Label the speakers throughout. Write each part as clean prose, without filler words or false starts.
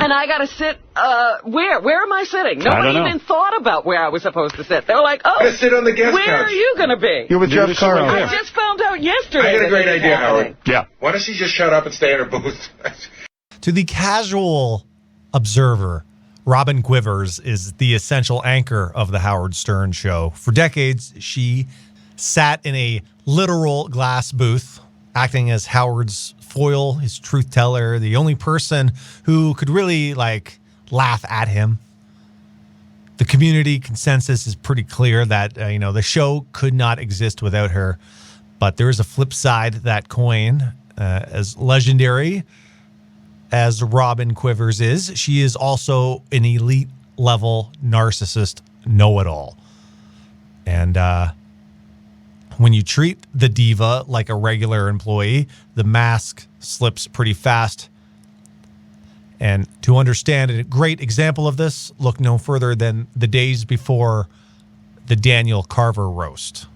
Speaker 1: And I got to sit, where? Where am I sitting? Nobody even thought about where I was supposed to sit. They were like, oh,
Speaker 2: sit on the guest
Speaker 1: where
Speaker 2: couch.
Speaker 1: are you going to be?
Speaker 3: You're with Jeff Carver.
Speaker 1: I just found out yesterday.
Speaker 2: I got a great idea, Howard.
Speaker 3: Yeah.
Speaker 2: Why don't she just shut up and stay in her booth?
Speaker 4: To the casual observer, Robin Quivers is the essential anchor of the Howard Stern show. For decades, she sat in a literal glass booth, acting as Howard's foil, his truth teller, the only person who could really laugh at him. The community consensus is pretty clear that the show could not exist without her. But there is a flip side to that coin. As legendary as Robin Quivers is, she is also an elite level narcissist know-it-all. And when you treat the diva like a regular employee, the mask slips pretty fast. And to understand a great example of this, look no further than the days before the Daniel Carver roast.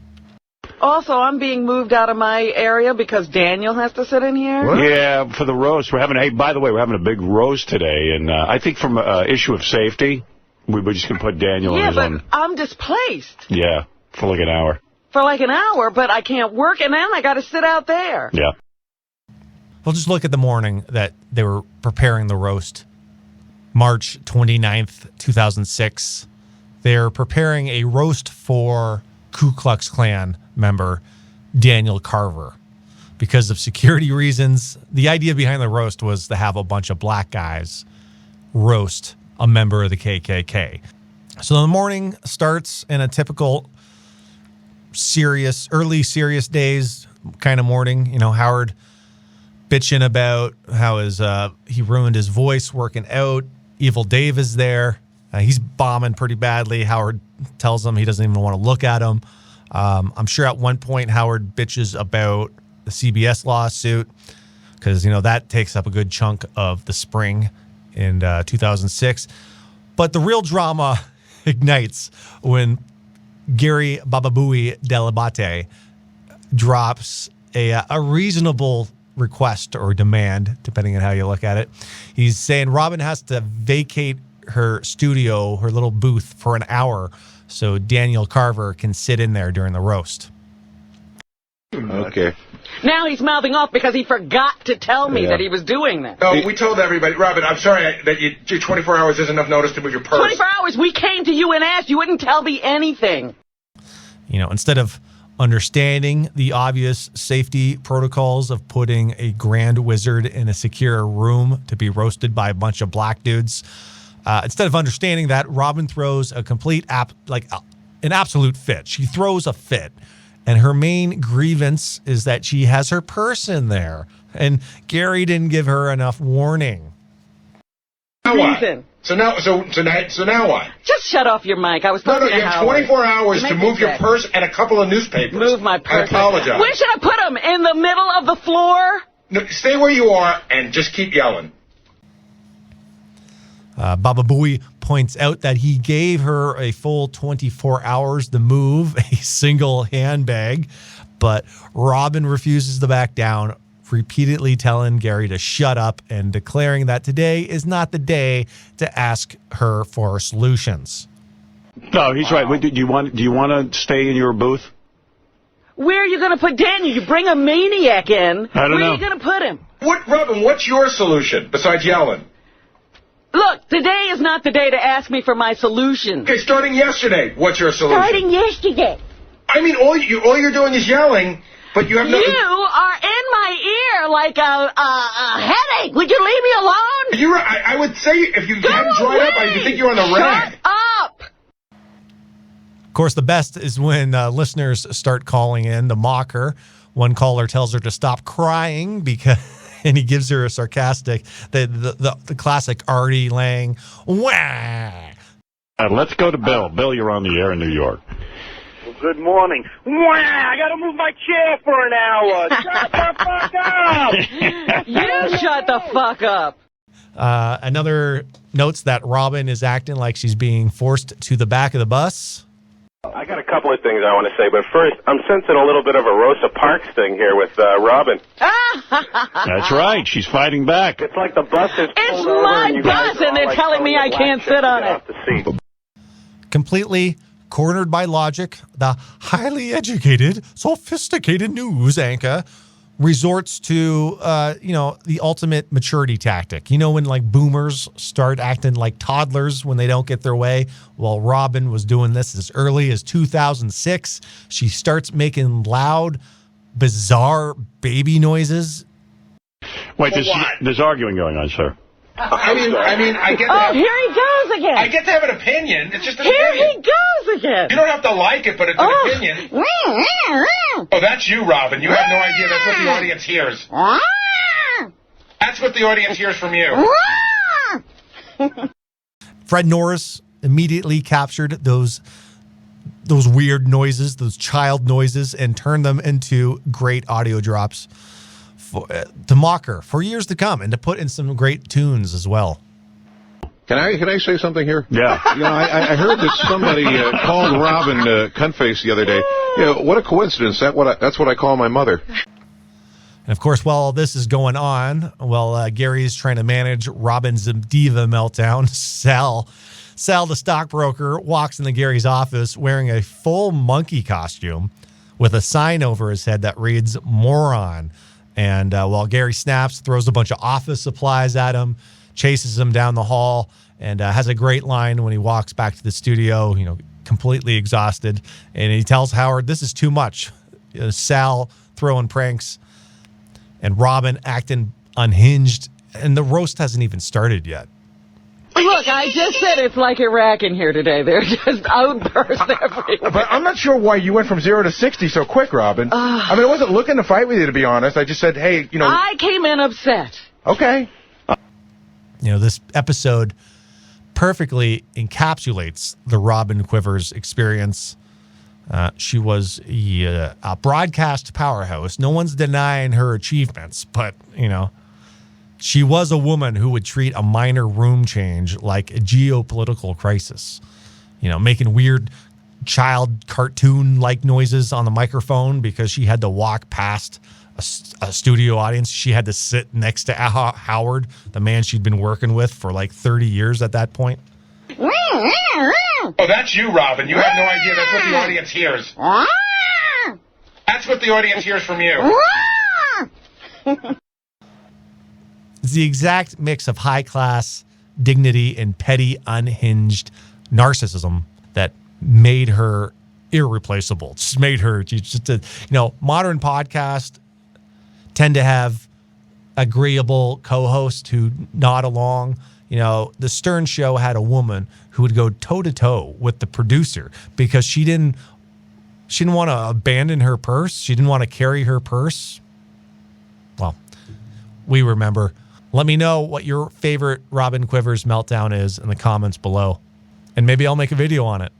Speaker 1: Also, I'm being moved out of my area because Daniel has to sit in here?
Speaker 3: What? Yeah, for the roast. By the way, we're having a big roast today. And I think from an issue of safety, we're just going to put Daniel in his own.
Speaker 1: Yeah, but I'm displaced.
Speaker 3: Yeah, for like an hour.
Speaker 1: For like an hour, but I can't work, and then I got to sit out there.
Speaker 3: Yeah.
Speaker 4: Well, just look at the morning that they were preparing the roast. March 29th, 2006. They're preparing a roast for Ku Klux Klan member Daniel Carver. Because of security reasons, the idea behind the roast was to have a bunch of black guys roast a member of the KKK. So the morning starts in a typical early serious days kind of morning. Howard bitching about how he ruined his voice working out. Evil Dave is there. He's bombing pretty badly. Howard tells him he doesn't even want to look at him. I'm sure at one point Howard bitches about the CBS lawsuit because, that takes up a good chunk of the spring in 2006. But the real drama ignites when Gary Dell'Abate drops a reasonable request or demand, depending on how you look at it. He's saying Robin has to vacate her studio, her little booth, for an hour so Daniel Carver can sit in there during the roast.
Speaker 3: Okay.
Speaker 1: Now he's mouthing off because he forgot to tell me that he was doing that.
Speaker 2: No, we told everybody. Robin, I'm sorry that your 24 hours isn't enough notice to move your purse.
Speaker 1: 24 hours? We came to you and asked. You wouldn't tell me anything.
Speaker 4: Instead of understanding the obvious safety protocols of putting a grand wizard in a secure room to be roasted by a bunch of black dudes, instead of understanding that, Robin throws a complete an absolute fit. She throws a fit. And her main grievance is that she has her purse in there. And Gary didn't give her enough warning.
Speaker 2: Now what? So now what?
Speaker 1: Just shut off your mic. I was talking to
Speaker 2: you have 24 hours to move your purse and a couple of newspapers.
Speaker 1: Move my purse.
Speaker 2: I apologize.
Speaker 1: Where should I put them? In the middle of the floor?
Speaker 2: No, stay where you are and just keep yelling.
Speaker 4: Baba Booey points out that he gave her a full 24 hours to move a single handbag, but Robin refuses to back down, repeatedly telling Gary to shut up and declaring that today is not the day to ask her for solutions.
Speaker 3: No, he's right. Wait, do you want to stay in your booth?
Speaker 1: Where are you going to put Daniel? You bring a maniac in.
Speaker 3: I don't know.
Speaker 1: Where are you going to put him?
Speaker 2: Robin, what's your solution besides yelling?
Speaker 1: Look, today is not the day to ask me for my solution.
Speaker 2: Okay, starting yesterday, what's your solution?
Speaker 1: Starting yesterday.
Speaker 2: I mean, all you're doing is yelling, but you have no...
Speaker 1: You are in my ear like a headache. Would you leave me alone?
Speaker 2: I would say if you hadn't dried up, I would think you're on the rag.
Speaker 1: Shut up!
Speaker 4: Of course, the best is when listeners start calling in to mock her. One caller tells her to stop crying because... And he gives her a sarcastic, the classic Artie Lang, wah.
Speaker 3: Let's go to Bill. Bill, you're on the air in New York.
Speaker 5: Well, good morning. Wah! I got to move my chair for an hour. Shut the fuck up!
Speaker 1: You shut the fuck up.
Speaker 4: Another notes that Robin is acting like she's being forced to the back of the bus.
Speaker 5: I got a couple of things I want to say, but first, I'm sensing a little bit of a Rosa Parks thing here with Robin.
Speaker 3: That's right. She's fighting back.
Speaker 5: It's like the bus is
Speaker 1: It's my bus, and they're telling me I can't sit on it.
Speaker 4: Completely cornered by logic, the highly educated, sophisticated news anchor resorts to, the ultimate maturity tactic. You know when, like, boomers start acting like toddlers when they don't get their way? Well, Robin was doing this as early as 2006. She starts making loud, bizarre baby noises.
Speaker 3: Wait, there's arguing going on, sir.
Speaker 2: I mean, I get to have,
Speaker 1: here he goes again.
Speaker 2: I get to have an opinion. It's just an
Speaker 1: Here
Speaker 2: opinion.
Speaker 1: he goes again.
Speaker 2: You don't have to like it, but it's an opinion. Oh, that's you, Robin. You have no idea. That's what the audience hears. That's what the audience hears from you.
Speaker 4: Fred Norris immediately captured those weird noises, those child noises, and turned them into great audio drops to mock her for years to come, and to put in some great tunes as well.
Speaker 6: Can I say something here?
Speaker 3: Yeah.
Speaker 6: I heard that somebody called Robin cuntface the other day. What a coincidence. That's what I call my mother.
Speaker 4: And of course, while all this is going on, Gary's trying to manage Robin's diva meltdown, Sal, the stockbroker, walks into Gary's office wearing a full monkey costume with a sign over his head that reads "moron." And while Gary snaps, throws a bunch of office supplies at him, chases him down the hall, and has a great line when he walks back to the studio, completely exhausted. And he tells Howard, this is too much. Sal throwing pranks and Robin acting unhinged. And the roast hasn't even started yet.
Speaker 1: Look, I just said it's like Iraq in here today. They're just outbursts everywhere.
Speaker 2: But I'm not sure why you went from 0 to 60 so quick, Robin. I wasn't looking to fight with you, to be honest. I just said, hey,
Speaker 1: I came in upset.
Speaker 2: Okay.
Speaker 4: This episode perfectly encapsulates the Robin Quivers experience. She was a broadcast powerhouse. No one's denying her achievements, but, she was a woman who would treat a minor room change like a geopolitical crisis. Making weird child cartoon-like noises on the microphone because she had to walk past a studio audience. She had to sit next to Howard, the man she'd been working with for like 30 years at that point.
Speaker 2: Oh, that's you, Robin. You have no idea. That's what the audience hears. That's what the audience hears from you.
Speaker 4: It's the exact mix of high-class dignity and petty, unhinged narcissism that made her irreplaceable. Just made her just a, modern podcasts tend to have agreeable co-hosts who nod along. The Stern Show had a woman who would go toe-to-toe with the producer because she didn't want to abandon her purse. She didn't want to carry her purse. Well, we remember. Let me know what your favorite Robin Quivers meltdown is in the comments below, and maybe I'll make a video on it.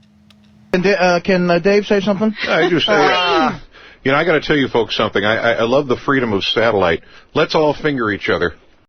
Speaker 7: Can Dave say something?
Speaker 6: I just say, I got to tell you folks something. I love the freedom of satellite. Let's all finger each other.